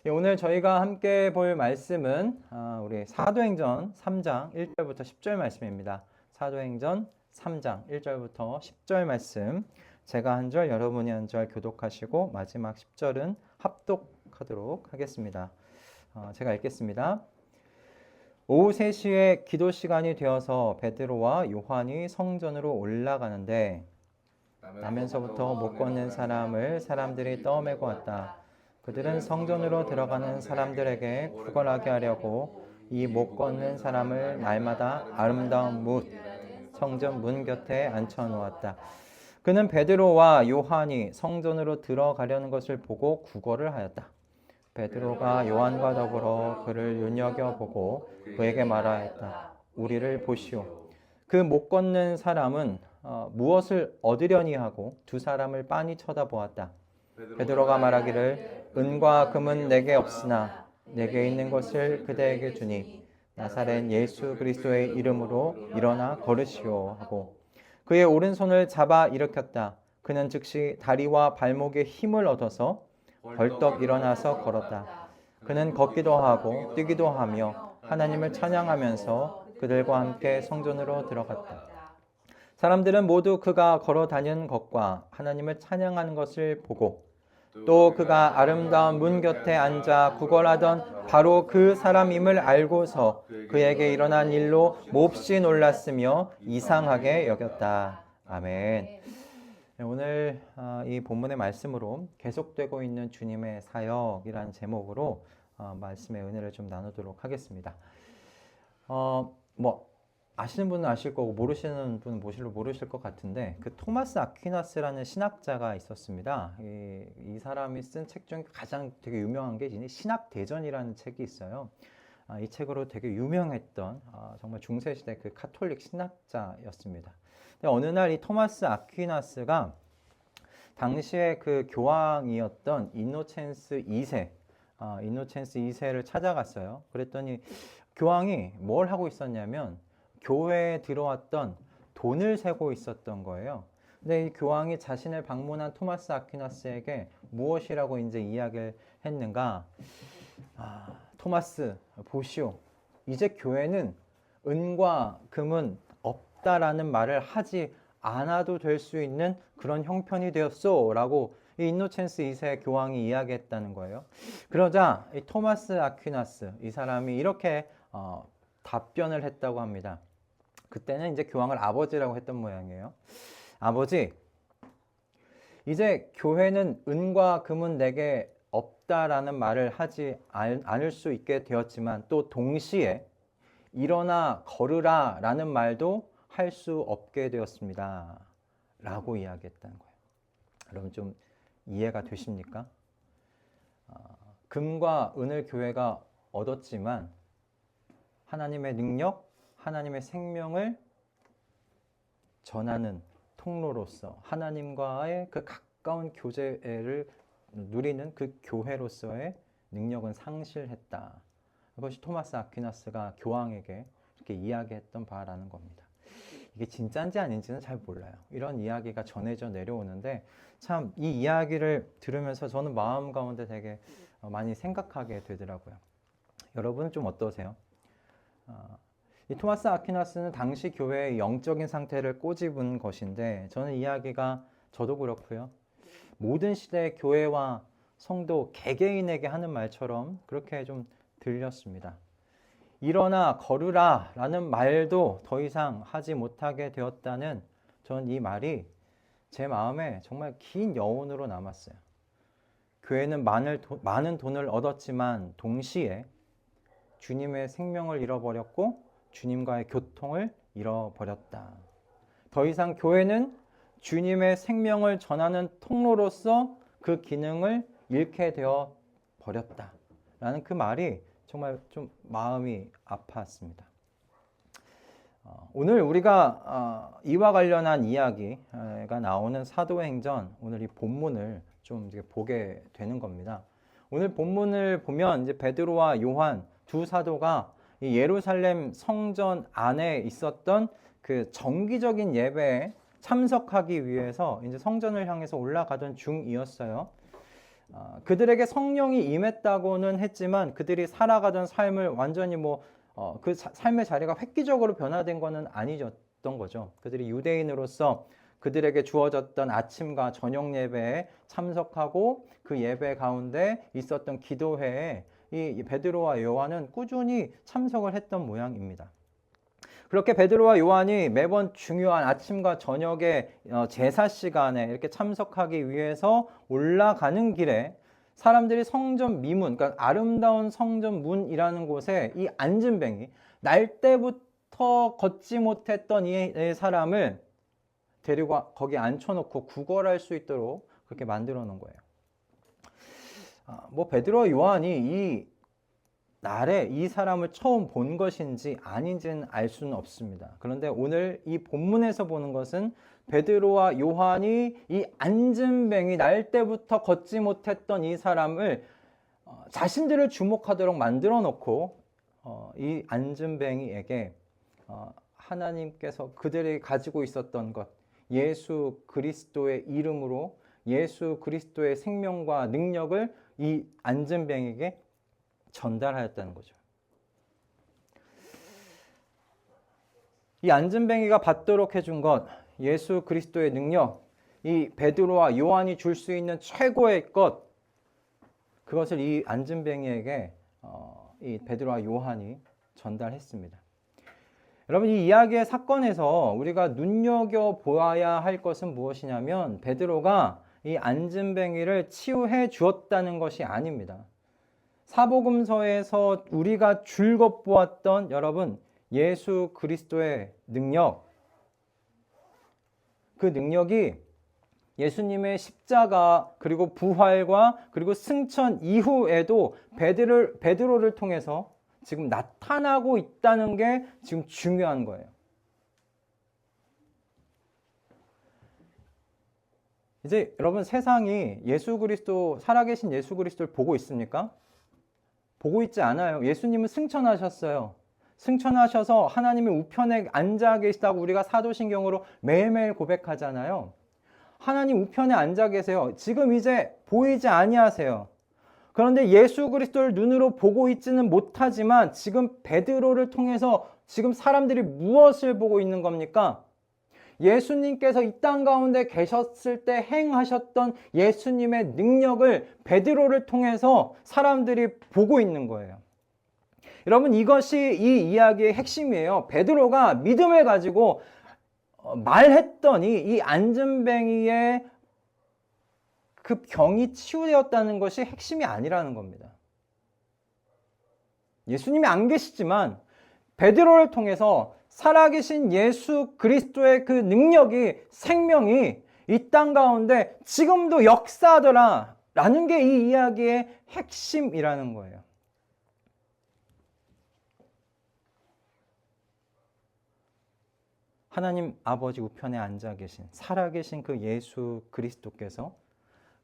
오늘 저희가 함께 볼 말씀은 우리 사도행전 3장 1절부터 10절 말씀입니다. 사도행전 3장 1절부터 10절 말씀, 제가 한 절, 여러분이 한 절 교독하시고 마지막 10절은 합독하도록 하겠습니다. 제가 읽겠습니다. 오후 3시에 기도 시간이 되어서 베드로와 요한이 성전으로 올라가는데 나면서부터 못 걷는 사람을 사람들이 떠매고 왔다. 그들은 성전으로 들어가는 사람들에게 구걸하게 하려고 이 못 걷는 사람을 날마다 아름다운 뭇, 성전 문 곁에 앉혀 놓았다. 그는 베드로와 요한이 성전으로 들어가려는 것을 보고 구걸을 하였다. 베드로가 요한과 더불어 그를 눈여겨보고 그에게 말하였다. 우리를 보시오. 그 못 걷는 사람은 무엇을 얻으려니 하고 두 사람을 빤히 쳐다보았다. 베드로가 말하기를 은과 금은 내게 없으나 내게 있는 것을 그대에게 주니 나사렛 예수 그리스도의 이름으로 일어나 걸으시오 하고 그의 오른손을 잡아 일으켰다. 그는 즉시 다리와 발목에 힘을 얻어서 벌떡 일어나서 걸었다. 그는 걷기도 하고 뛰기도 하며 하나님을 찬양하면서 그들과 함께 성전으로 들어갔다. 사람들은 모두 그가 걸어 다니는 것과 하나님을 찬양하는 것을 보고 또 그가 아름다운 문 곁에 앉아 구걸하던 바로 그 사람임을 알고서 그에게 일어난 일로 몹시 놀랐으며 이상하게 여겼다. 아멘. 오늘 이 본문의 말씀으로 계속되고 있는 주님의 사역이라는 제목으로 말씀의 은혜를 좀 나누도록 하겠습니다. 아시는 분은 아실 거고 모르시는 분은 모르실 것 같은데 그 토마스 아퀴나스라는 신학자가 있었습니다. 이 사람이 쓴 책 중에 가장 되게 유명한 게 신학대전이라는 책이 있어요. 이 책으로 되게 유명했던 정말 중세시대 그 카톨릭 신학자였습니다. 근데 어느 날 이 토마스 아퀴나스가 당시에 그 교황이었던 이노첸스 2세를 찾아갔어요. 그랬더니 교황이 뭘 하고 있었냐면 교회에 들어왔던 돈을 세고 있었던 거예요. 근데 이 교황이 자신을 방문한 토마스 아퀴나스에게 무엇이라고 이제 이야기를 했는가? 토마스, 보시오. 이제 교회는 은과 금은 없다라는 말을 하지 않아도 될 수 있는 그런 형편이 되었소 라고 이 인노첸스 2세 교황이 이야기했다는 거예요. 그러자 이 토마스 아퀴나스 이 사람이 이렇게 답변을 했다고 합니다. 그때는 이제 교황을 아버지라고 했던 모양이에요. 아버지, 이제 교회는 은과 금은 내게 없다라는 말을 하지 않을 수 있게 되었지만 또 동시에 일어나 걸으라 라는 말도 할 수 없게 되었습니다. 라고 이야기했다는 거예요. 여러분 좀 이해가 되십니까? 금과 은을 교회가 얻었지만 하나님의 능력, 하나님의 생명을 전하는 통로로서 하나님과의 그 가까운 교제를 누리는 그 교회로서의 능력은 상실했다. 그것이 토마스 아퀴나스가 교황에게 이렇게 이야기했던 바라는 겁니다. 이게 진짜인지 아닌지는 잘 몰라요. 이런 이야기가 전해져 내려오는데 참 이 이야기를 들으면서 저는 마음 가운데 되게 많이 생각하게 되더라고요. 여러분 좀 어떠세요? 이 토마스 아퀴나스는 당시 교회의 영적인 상태를 꼬집은 것인데 저는 이야기가 저도 그렇고요. 모든 시대의 교회와 성도 개개인에게 하는 말처럼 그렇게 좀 들렸습니다. 일어나 걸으라 라는 말도 더 이상 하지 못하게 되었다는 전 이 말이 제 마음에 정말 긴 여운으로 남았어요. 교회는 많은 돈을 얻었지만 동시에 주님의 생명을 잃어버렸고 주님과의 교통을 잃어버렸다. 더 이상 교회는 주님의 생명을 전하는 통로로서 그 기능을 잃게 되어 버렸다. 라는 그 말이 정말 좀 마음이 아팠습니다. 오늘 우리가 이와 관련한 이야기가 나오는 사도행전 오늘 이 본문을 좀 이제 보게 되는 겁니다. 오늘 본문을 보면 이제 베드로와 요한 두 사도가 이 예루살렘 성전 안에 있었던 그 정기적인 예배에 참석하기 위해서 이제 성전을 향해서 올라가던 중이었어요. 그들에게 성령이 임했다고는 했지만 그들이 살아가던 삶을 완전히 그 삶의 자리가 획기적으로 변화된 것은 아니었던 거죠. 그들이 유대인으로서 그들에게 주어졌던 아침과 저녁 예배에 참석하고 그 예배 가운데 있었던 기도회에 이 베드로와 요한은 꾸준히 참석을 했던 모양입니다. 그렇게 베드로와 요한이 매번 중요한 아침과 저녁에 제사 시간에 이렇게 참석하기 위해서 올라가는 길에 사람들이 성전 미문, 그러니까 아름다운 성전 문이라는 곳에 이 안진뱅이, 날 때부터 걷지 못했던 이 사람을 데리고 거기 앉혀놓고 구걸할 수 있도록 그렇게 만들어 놓은 거예요. 베드로와 요한이 이 날에 이 사람을 처음 본 것인지 아닌지는 알 수는 없습니다. 그런데 오늘 이 본문에서 보는 것은 베드로와 요한이 이 안진뱅이, 날 때부터 걷지 못했던 이 사람을 자신들을 주목하도록 만들어 놓고 이 안진뱅이에게 하나님께서 그들이 가지고 있었던 것, 예수 그리스도의 이름으로 예수 그리스도의 생명과 능력을 이 안진뱅이에게 전달하였다는 거죠. 이 안진뱅이가 받도록 해준 것, 예수 그리스도의 능력, 이 베드로와 요한이 줄 수 있는 최고의 것, 그것을 이 안진뱅이에게 이 베드로와 요한이 전달했습니다. 여러분, 이 이야기의 사건에서 우리가 눈여겨보아야 할 것은 무엇이냐면 베드로가 이 안진뱅이를 치유해 주었다는 것이 아닙니다. 사복음서에서 우리가 줄곧 보았던 여러분, 예수 그리스도의 능력, 그 능력이 예수님의 십자가 그리고 부활과 그리고 승천 이후에도 베드로를 통해서 지금 나타나고 있다는 게 지금 중요한 거예요. 이제 여러분, 세상이 예수 그리스도, 살아계신 예수 그리스도를 보고 있습니까? 보고 있지 않아요. 예수님은 승천하셨어요. 승천하셔서 하나님의 우편에 앉아 계시다고 우리가 사도신경으로 매일매일 고백하잖아요. 하나님 우편에 앉아 계세요. 지금 이제 보이지 아니하세요. 그런데 예수 그리스도를 눈으로 보고 있지는 못하지만 지금 베드로를 통해서 지금 사람들이 무엇을 보고 있는 겁니까? 예수님께서 이 땅 가운데 계셨을 때 행하셨던 예수님의 능력을 베드로를 통해서 사람들이 보고 있는 거예요. 여러분, 이것이 이 이야기의 핵심이에요. 베드로가 믿음을 가지고 말했더니 이 안진뱅이의 그 병이 치유되었다는 것이 핵심이 아니라는 겁니다. 예수님이 안 계시지만 베드로를 통해서 살아계신 예수 그리스도의 그 능력이, 생명이 이 땅 가운데 지금도 역사하더라 라는 게 이 이야기의 핵심이라는 거예요. 하나님 아버지 우편에 앉아 계신, 살아계신 그 예수 그리스도께서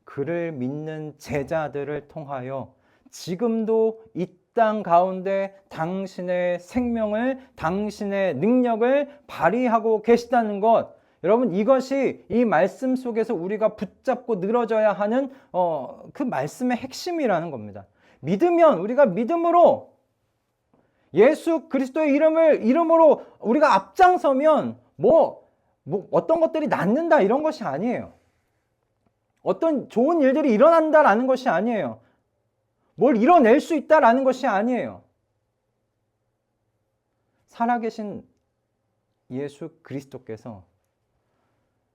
그를 믿는 제자들을 통하여 지금도 이 땅 가운데 당신의 생명을, 당신의 능력을 발휘하고 계시다는 것, 여러분, 이것이 이 말씀 속에서 우리가 붙잡고 늘어져야 하는 그 말씀의 핵심이라는 겁니다. 믿으면, 우리가 믿음으로 예수 그리스도의 이름으로 우리가 앞장서면 어떤 것들이 낫는다 이런 것이 아니에요. 어떤 좋은 일들이 일어난다라는 것이 아니에요. 뭘 이뤄낼 수 있다라는 것이 아니에요. 살아계신 예수 그리스도께서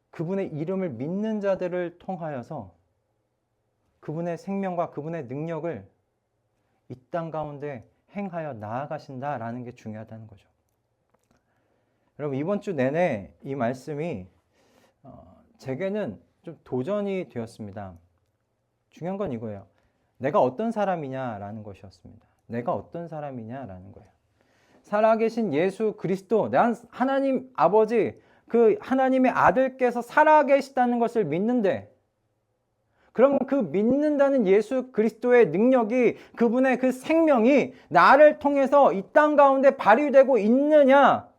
그분의 이름을 믿는 자들을 통하여서 그분의 생명과 그분의 능력을 이 땅 가운데 행하여 나아가신다라는 게 중요하다는 거죠. 여러분, 이번 주 내내 이 말씀이 제게는 좀 도전이 되었습니다. 중요한 건 이거예요. 내가 어떤 사람이냐라는 것이었습니다. 내가 어떤 사람이냐라는 거예요. 살아계신 예수 그리스도, 난 하나님 아버지, 그 하나님의 아들께서 살아계시다는 것을 믿는데, 그럼 그 믿는다는 예수 그리스도의 능력이, 그분의 그 생명이 나를 통해서 이 땅 가운데 발휘되고 있느냐?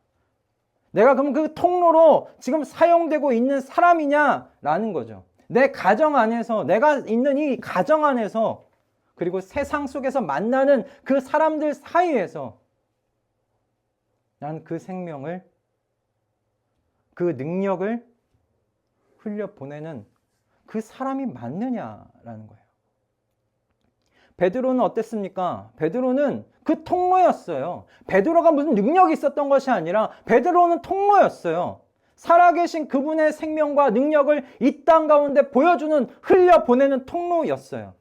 내가 그럼 그 통로로 지금 사용되고 있는 사람이냐라는 거죠. 내 가정 안에서, 내가 있는 이 가정 안에서, 그리고 세상 속에서 만나는 그 사람들 사이에서 난 그 생명을, 그 능력을 흘려보내는 그 사람이 맞느냐라는 거예요. 베드로는 어땠습니까? 베드로는 그 통로였어요. 베드로가 무슨 능력이 있었던 것이 아니라 베드로는 통로였어요. 살아계신 그분의 생명과 능력을 이 땅 가운데 보여주는, 흘려보내는 통로였어요.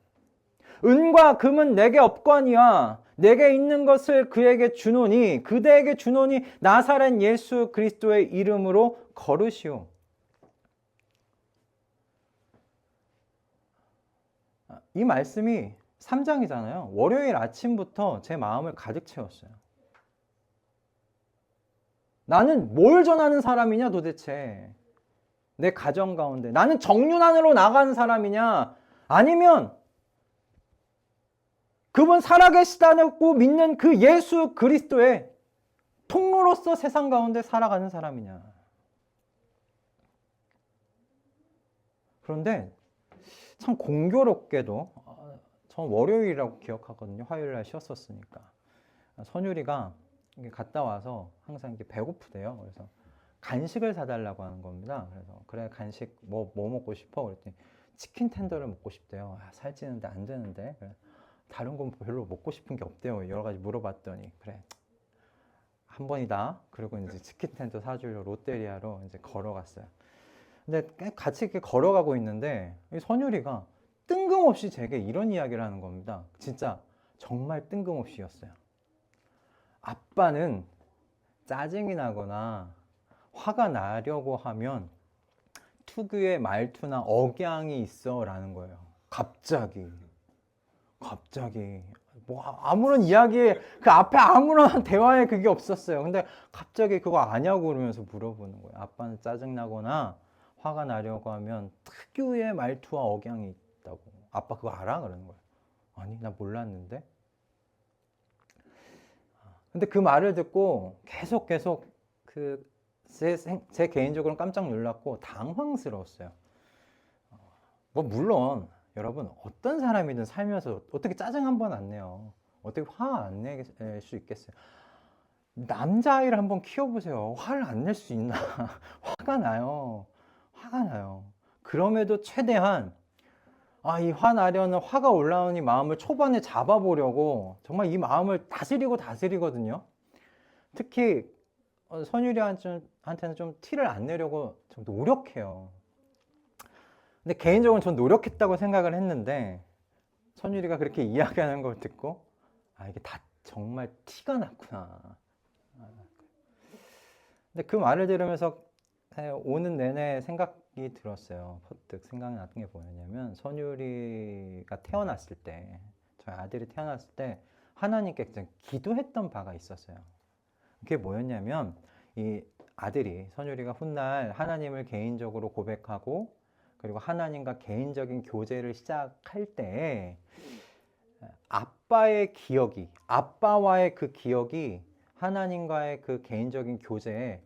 은과 금은 내게 없거니와 내게 있는 것을 그에게 주노니 그대에게 주노니 나사렛 예수 그리스도의 이름으로 걸으시오. 이 말씀이 3장이잖아요. 월요일 아침부터 제 마음을 가득 채웠어요. 나는 뭘 전하는 사람이냐 도대체. 내 가정 가운데. 나는 정륜안으로 나가는 사람이냐, 아니면 그분 살아계시다고 믿는 그 예수 그리스도의 통로로서 세상 가운데 살아가는 사람이냐. 그런데 참 공교롭게도 전 월요일이라고 기억하거든요. 화요일 날 쉬었었으니까. 선율이가 갔다 와서 항상 이렇게 배고프대요. 그래서 간식을 사달라고 하는 겁니다. 그래서 그래, 간식 뭐 먹고 싶어? 그랬더니 치킨 텐더를 먹고 싶대요. 살찌는데 안 되는데. 그래. 다른 건 별로 먹고 싶은 게 없대요. 여러 가지 물어봤더니 그래, 한 번이다. 그리고 이제 치킨 텐더 사주려 롯데리아로 이제 걸어갔어요. 근데 같이 이렇게 걸어가고 있는데 선율이가 뜬금없이 제게 이런 이야기를 하는 겁니다. 진짜 정말 뜬금없이였어요. 아빠는 짜증이 나거나 화가 나려고 하면 특유의 말투나 억양이 있어 라는 거예요. 갑자기 뭐 아무런 이야기에, 그 앞에 아무런 대화에 그게 없었어요. 근데 갑자기 그거 아냐고 그러면서 물어보는 거예요. 아빠는 짜증나거나 화가 나려고 하면 특유의 말투와 억양이 있다고. 아빠 그거 알아? 그러는 거예요. 아니, 나 몰랐는데. 근데 그 말을 듣고 계속 제 개인적으로는 깜짝 놀랐고 당황스러웠어요. 뭐 물론 여러분, 어떤 사람이든 살면서 어떻게 짜증 한 번 안 내요? 어떻게 화 안 낼 수 있겠어요? 남자아이를 한번 키워보세요. 화를 안 낼 수 있나? 화가 나요. 그럼에도 최대한 이 화나려는, 화가 올라오는 이 마음을 초반에 잡아보려고 정말 이 마음을 다스리거든요. 특히 선율이한테는 좀 티를 안 내려고 좀 노력해요. 근데 개인적으로 전 노력했다고 생각을 했는데 선율이가 그렇게 이야기하는 걸 듣고 이게 다 정말 티가 났구나. 근데 그 말을 들으면서 오는 내내 생각이 들었어요. 퍼뜩 생각났던 게 뭐였냐면, 선율이가 태어났을 때, 저희 아들이 태어났을 때 하나님께 기도했던 바가 있었어요. 그게 뭐였냐면, 이 아들이, 선율이가 훗날 하나님을 개인적으로 고백하고 그리고 하나님과 개인적인 교제를 시작할 때 아빠와의 그 기억이 하나님과의 그 개인적인 교제에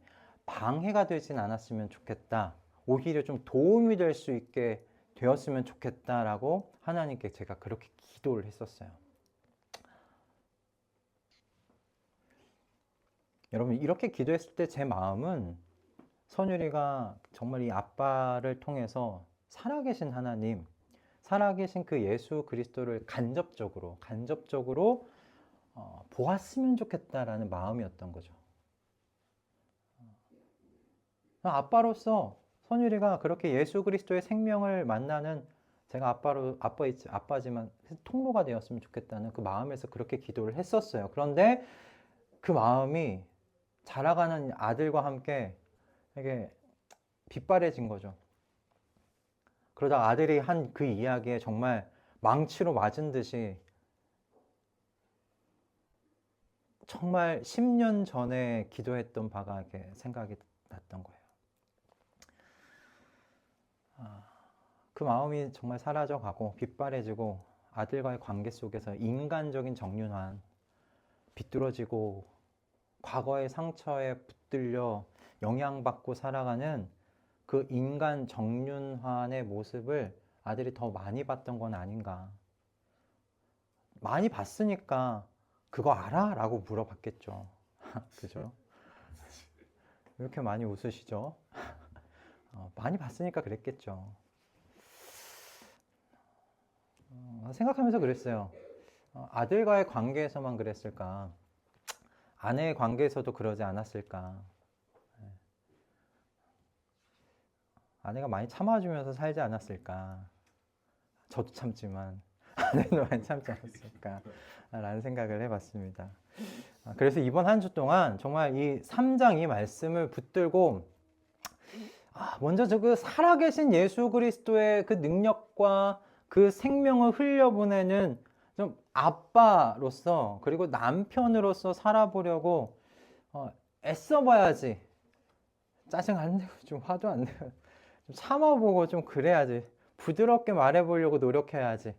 방해가 되진 않았으면 좋겠다. 오히려 좀 도움이 될 수 있게 되었으면 좋겠다라고 하나님께 제가 그렇게 기도를 했었어요. 여러분, 이렇게 기도했을 때 제 마음은 선율이가 정말 이 아빠를 통해서 살아계신 하나님, 살아계신 그 예수 그리스도를 간접적으로 보았으면 좋겠다라는 마음이었던 거죠. 아빠로서 선율이가 그렇게 예수 그리스도의 생명을 만나는, 제가 아빠지만 통로가 되었으면 좋겠다는 그 마음에서 그렇게 기도를 했었어요. 그런데 그 마음이 자라가는 아들과 함께 이게 빗발해진 거죠. 그러다 아들이 한 그 이야기에 정말 망치로 맞은 듯이 정말 10년 전에 기도했던 바가 이렇게 생각이 났던 거예요. 그 마음이 정말 사라져가고 빗발해지고 아들과의 관계 속에서 인간적인 정륜환, 비뚤어지고 과거의 상처에 붙들려 영향받고 살아가는 그 인간 정륜환의 모습을 아들이 더 많이 봤던 건 아닌가. 많이 봤으니까 그거 알아? 라고 물어봤겠죠. 그죠? 왜 이렇게 많이 웃으시죠? 많이 봤으니까 그랬겠죠. 생각하면서 그랬어요. 아들과의 관계에서만 그랬을까? 아내의 관계에서도 그러지 않았을까? 아내가 많이 참아주면서 살지 않았을까? 저도 참지만 아내도 많이 참지 않았을까? 라는 생각을 해봤습니다. 그래서 이번 한 주 동안 정말 이 3장 이 말씀을 붙들고 먼저 그 살아계신 예수 그리스도의 그 능력과 그 생명을 흘려보내는 좀 아빠로서 그리고 남편으로서 살아보려고 애써봐야지. 짜증 안 내고 좀 화도 안 내고 좀 참아보고 좀 그래야지. 부드럽게 말해보려고 노력해야지.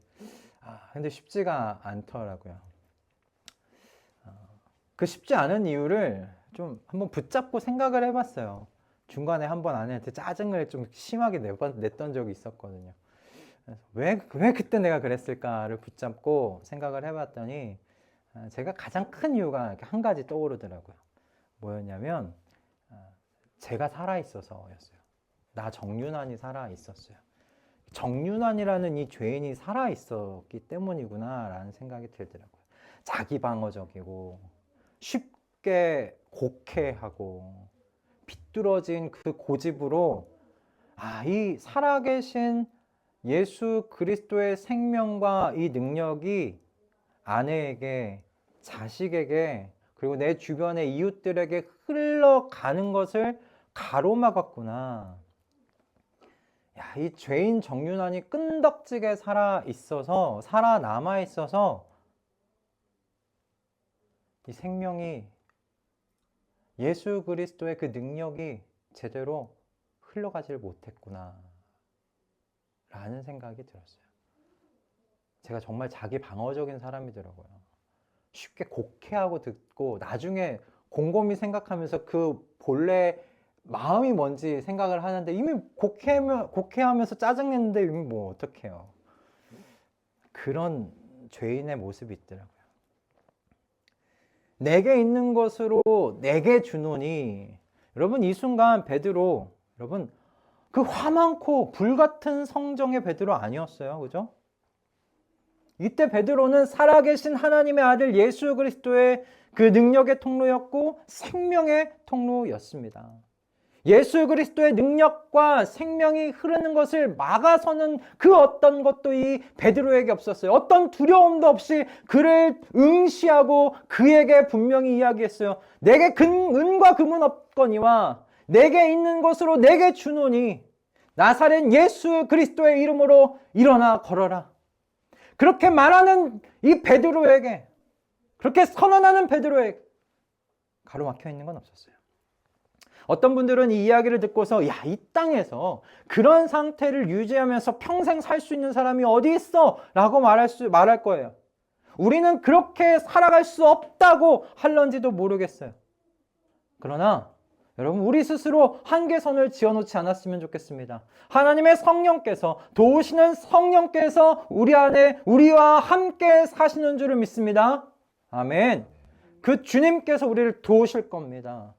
근데 쉽지가 않더라고요. 그 쉽지 않은 이유를 좀 한번 붙잡고 생각을 해봤어요. 중간에 한번 아내한테 짜증을 좀 심하게 냈던 적이 있었거든요. 왜 그때 내가 그랬을까를 붙잡고 생각을 해봤더니 제가 가장 큰 이유가 이렇게 한 가지 떠오르더라고요. 뭐였냐면 제가 살아있어서였어요. 나 정윤환이 살아있었어요. 정윤환이라는 이 죄인이 살아있었기 때문이구나 라는 생각이 들더라고요. 자기 방어적이고 쉽게 곡해하고 비뚤어진 그 고집으로 이 살아계신 예수 그리스도의 생명과 이 능력이 아내에게, 자식에게, 그리고 내 주변의 이웃들에게 흘러가는 것을 가로막았구나. 이 죄인 정윤환이 끈덕지게 살아남아 있어서 이 생명이 예수 그리스도의 그 능력이 제대로 흘러가질 못했구나 라는 생각이 들었어요. 제가 정말 자기 방어적인 사람이더라고요. 쉽게 곡해하고 듣고 나중에 곰곰이 생각하면서 그 본래 마음이 뭔지 생각을 하는데 이미 곡해하면서 짜증냈는데 이미 뭐 어떡해요. 그런 죄인의 모습이 있더라고요. 내게 있는 것으로 내게 주노니. 여러분 이 순간 베드로, 여러분 그 화 많고 불같은 성정의 베드로 아니었어요. 그죠? 이때 베드로는 살아계신 하나님의 아들 예수 그리스도의 그 능력의 통로였고 생명의 통로였습니다. 예수 그리스도의 능력과 생명이 흐르는 것을 막아서는 그 어떤 것도 이 베드로에게 없었어요. 어떤 두려움도 없이 그를 응시하고 그에게 분명히 이야기했어요. 내게 은과 금은 없거니와 내게 있는 것으로 내게 주노니 나사렛 예수 그리스도의 이름으로 일어나 걸어라. 그렇게 말하는 이 베드로에게, 그렇게 선언하는 베드로에게 가로막혀 있는 건 없었어요. 어떤 분들은 이 이야기를 듣고서 이 땅에서 그런 상태를 유지하면서 평생 살 수 있는 사람이 어디 있어? 라고 말할 거예요. 우리는 그렇게 살아갈 수 없다고 할런지도 모르겠어요. 그러나 여러분 우리 스스로 한계선을 지어놓지 않았으면 좋겠습니다. 하나님의 성령께서, 도우시는 성령께서 우리 안에 우리와 함께 사시는 줄을 믿습니다. 아멘. 그 주님께서 우리를 도우실 겁니다.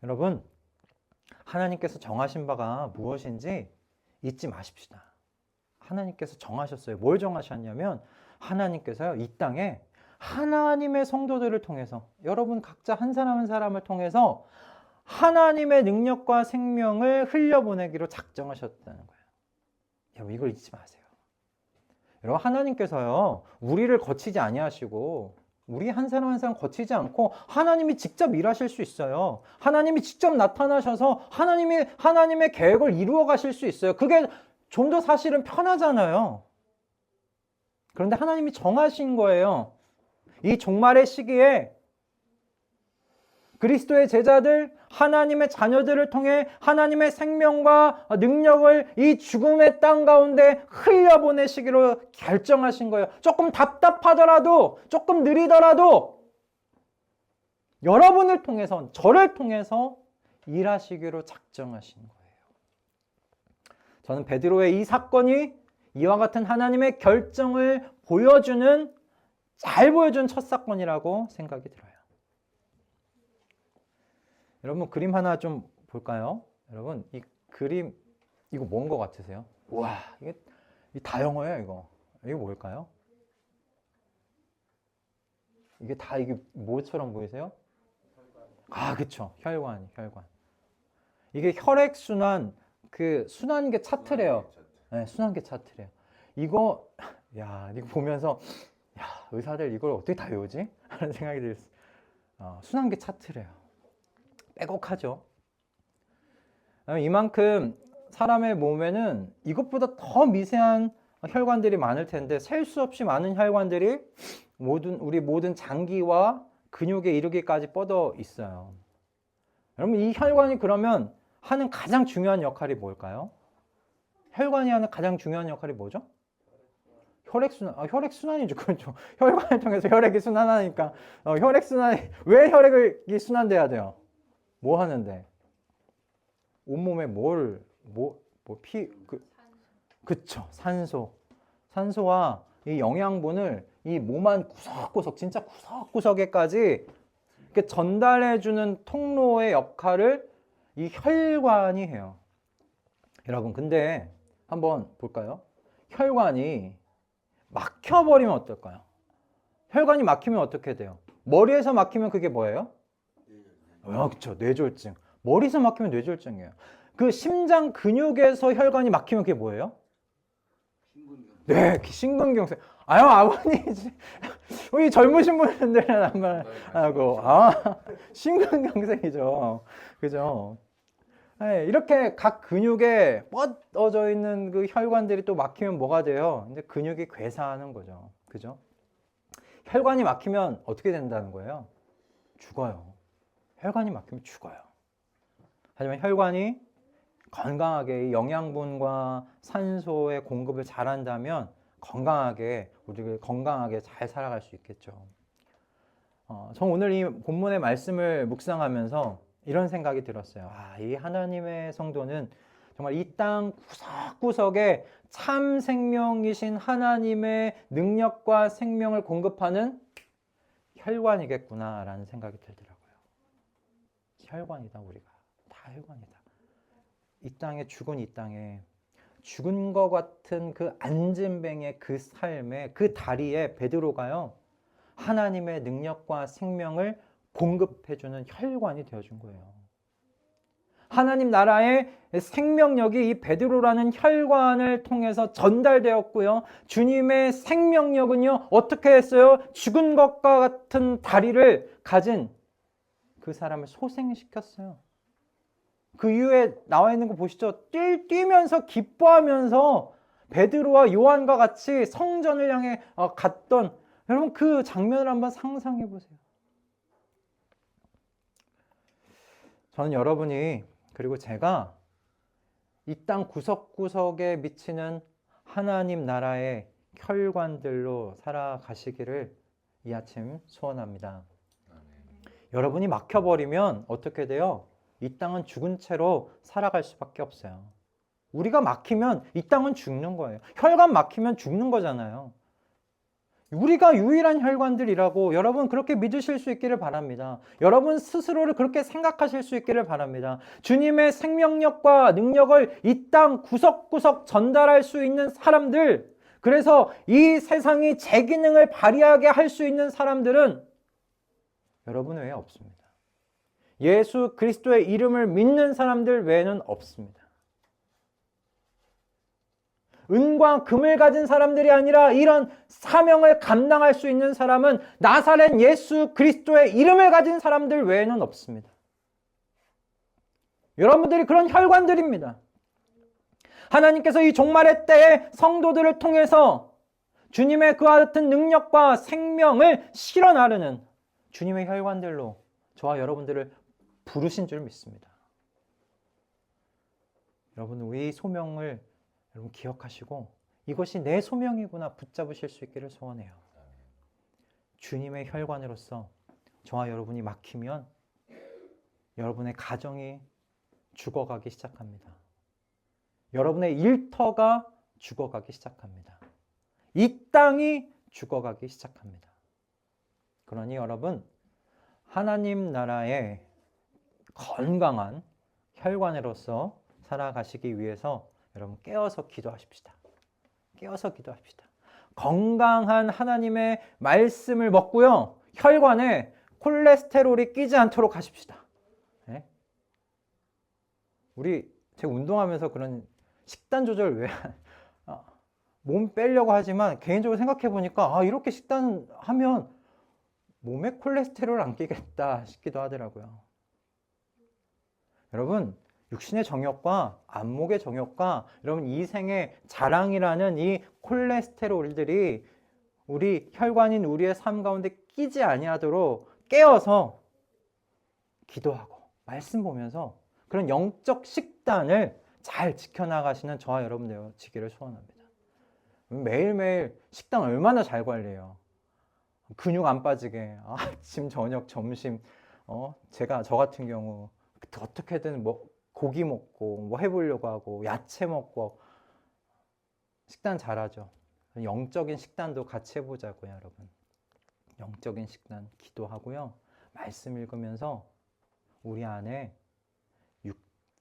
여러분 하나님께서 정하신 바가 무엇인지 잊지 마십시다. 하나님께서 정하셨어요. 뭘 정하셨냐면 하나님께서요 이 땅에 하나님의 성도들을 통해서, 여러분 각자 한 사람 한 사람을 통해서 하나님의 능력과 생명을 흘려보내기로 작정하셨다는 거예요. 여러분 이걸 잊지 마세요. 여러분 하나님께서요 우리를 거치지 아니하시고 우리 한 사람 한 사람 거치지 않고 하나님이 직접 일하실 수 있어요. 하나님이 직접 나타나셔서 하나님의 계획을 이루어 가실 수 있어요. 그게 좀 더 사실은 편하잖아요. 그런데 하나님이 정하신 거예요. 이 종말의 시기에 그리스도의 제자들, 하나님의 자녀들을 통해 하나님의 생명과 능력을 이 죽음의 땅 가운데 흘려보내시기로 결정하신 거예요. 조금 답답하더라도, 조금 느리더라도 여러분을 통해서, 저를 통해서 일하시기로 작정하신 거예요. 저는 베드로의 이 사건이 이와 같은 하나님의 결정을 잘 보여준 첫 사건이라고 생각이 들어요. 여러분 그림 하나 좀 볼까요? 여러분 이 그림 이거 뭔 것 같으세요? 와 이게 다 영어예요 이거. 이게 뭘까요? 이게 다 이게 뭐처럼 보이세요? 아 그쵸 혈관. 이게 혈액순환 그 순환계 차트래요. 네, 순환계 차트래요. 이거 보면서 의사들 이걸 어떻게 다 외우지? 하는 생각이 들었어요. 순환계 차트래요. 빼곡하죠. 이만큼 사람의 몸에는 이것보다 더 미세한 혈관들이 많을 텐데 셀 수 없이 많은 혈관들이 우리 모든 장기와 근육에 이르기까지 뻗어 있어요. 여러분 이 혈관이 그러면 하는 가장 중요한 역할이 뭘까요? 혈관이 하는 가장 중요한 역할이 뭐죠? 혈액순환. 혈액순환이죠. 그렇죠. 혈관을 통해서 혈액이 순환하니까 혈액순환이 왜 혈액이 순환돼야 돼요? 뭐 하는데? 온몸에 그쵸. 산소와 이 영양분을 이 몸 안 구석구석, 진짜 구석구석에까지 이렇게 전달해주는 통로의 역할을 이 혈관이 해요. 여러분, 근데 한번 볼까요? 혈관이 막혀버리면 어떨까요? 혈관이 막히면 어떻게 돼요? 머리에서 막히면 그게 뭐예요? 그렇죠. 뇌졸중. 머리에서 막히면 뇌졸중이에요. 그 심장 근육에서 혈관이 막히면 그게 뭐예요? 네, 심근경색. 아버님, 우리 젊으신 분들은 한번 하고, 심근경색이죠. 그죠? 네, 이렇게 각 근육에 뻗어져 있는 그 혈관들이 또 막히면 뭐가 돼요? 이제 근육이 괴사하는 거죠. 그죠? 혈관이 막히면 어떻게 된다는 거예요? 죽어요. 혈관이 막히면 죽어요. 하지만 혈관이 건강하게 영양분과 산소의 공급을 잘한다면 우리가 건강하게 잘 살아갈 수 있겠죠. 전 오늘 이 본문의 말씀을 묵상하면서 이런 생각이 들었어요. 이 하나님의 성도는 정말 이 땅 구석구석에 참 생명이신 하나님의 능력과 생명을 공급하는 혈관이겠구나라는 생각이 들더라고요. 혈관이다 우리가. 다 혈관이다. 이 땅에 죽은 것 같은 그 안진뱅의 그 삶에 그 다리에 베드로가요. 하나님의 능력과 생명을 공급해주는 혈관이 되어준 거예요. 하나님 나라의 생명력이 이 베드로라는 혈관을 통해서 전달되었고요. 주님의 생명력은요. 어떻게 했어요? 죽은 것과 같은 다리를 가진 그 사람을 소생시켰어요. 그 이후에 나와 있는 거 보시죠. 뛰면서 기뻐하면서 베드로와 요한과 같이 성전을 향해 갔던 여러분 그 장면을 한번 상상해 보세요. 저는 여러분이 그리고 제가 이 땅 구석구석에 미치는 하나님 나라의 혈관들로 살아가시기를 이 아침 소원합니다. 여러분이 막혀버리면 어떻게 돼요? 이 땅은 죽은 채로 살아갈 수밖에 없어요. 우리가 막히면 이 땅은 죽는 거예요. 혈관 막히면 죽는 거잖아요. 우리가 유일한 혈관들이라고 여러분 그렇게 믿으실 수 있기를 바랍니다. 여러분 스스로를 그렇게 생각하실 수 있기를 바랍니다. 주님의 생명력과 능력을 이 땅 구석구석 전달할 수 있는 사람들, 그래서 이 세상이 제 기능을 발휘하게 할 수 있는 사람들은 여러분 외에 없습니다. 예수 그리스도의 이름을 믿는 사람들 외에는 없습니다. 은과 금을 가진 사람들이 아니라 이런 사명을 감당할 수 있는 사람은 나사렛 예수 그리스도의 이름을 가진 사람들 외에는 없습니다. 여러분들이 그런 혈관들입니다. 하나님께서 이 종말의 때에 성도들을 통해서 주님의 그와 같은 능력과 생명을 실어 나르는 주님의 혈관들로 저와 여러분들을 부르신 줄 믿습니다. 여러분 우리 소명을 여러분 기억하시고 이것이 내 소명이구나 붙잡으실 수 있기를 소원해요. 주님의 혈관으로서 저와 여러분이 막히면 여러분의 가정이 죽어가기 시작합니다. 여러분의 일터가 죽어가기 시작합니다. 이 땅이 죽어가기 시작합니다. 그러니 여러분, 하나님 나라의 건강한 혈관으로서 살아가시기 위해서 여러분 깨어서 기도하십시다. 깨어서 기도합시다. 건강한 하나님의 말씀을 먹고요. 혈관에 콜레스테롤이 끼지 않도록 하십시다. 네? 제가 운동하면서 그런 식단 조절 왜 몸 빼려고 하지만 개인적으로 생각해 보니까 이렇게 식단하면 몸에 콜레스테롤 안 끼겠다 싶기도 하더라고요. 여러분, 육신의 정욕과 안목의 정욕과 여러분 이생의 자랑이라는 이 콜레스테롤들이 우리 혈관인 우리의 삶 가운데 끼지 아니하도록 깨어서 기도하고 말씀 보면서 그런 영적 식단을 잘 지켜나가시는 저와 여러분 되시기를 소원합니다. 매일매일 식단 얼마나 잘 관리해요. 근육 안 빠지게 아침, 저녁, 점심 저 같은 경우 어떻게든 고기 먹고 해보려고 하고 야채 먹고 식단 잘하죠. 영적인 식단도 같이 해보자고요, 여러분. 영적인 식단 기도하고요. 말씀 읽으면서 우리 안에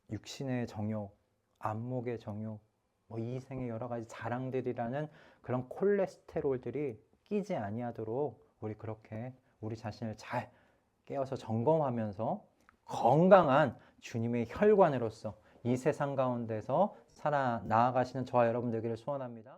육신의 정욕, 안목의 정욕, 이생의 여러 가지 자랑들이라는 그런 콜레스테롤들이 끼지 아니하도록 우리 그렇게 우리 자신을 잘 깨어서 점검하면서 건강한 주님의 혈관으로서 이 세상 가운데서 살아 나아가시는 저와 여러분 되기를 소원합니다.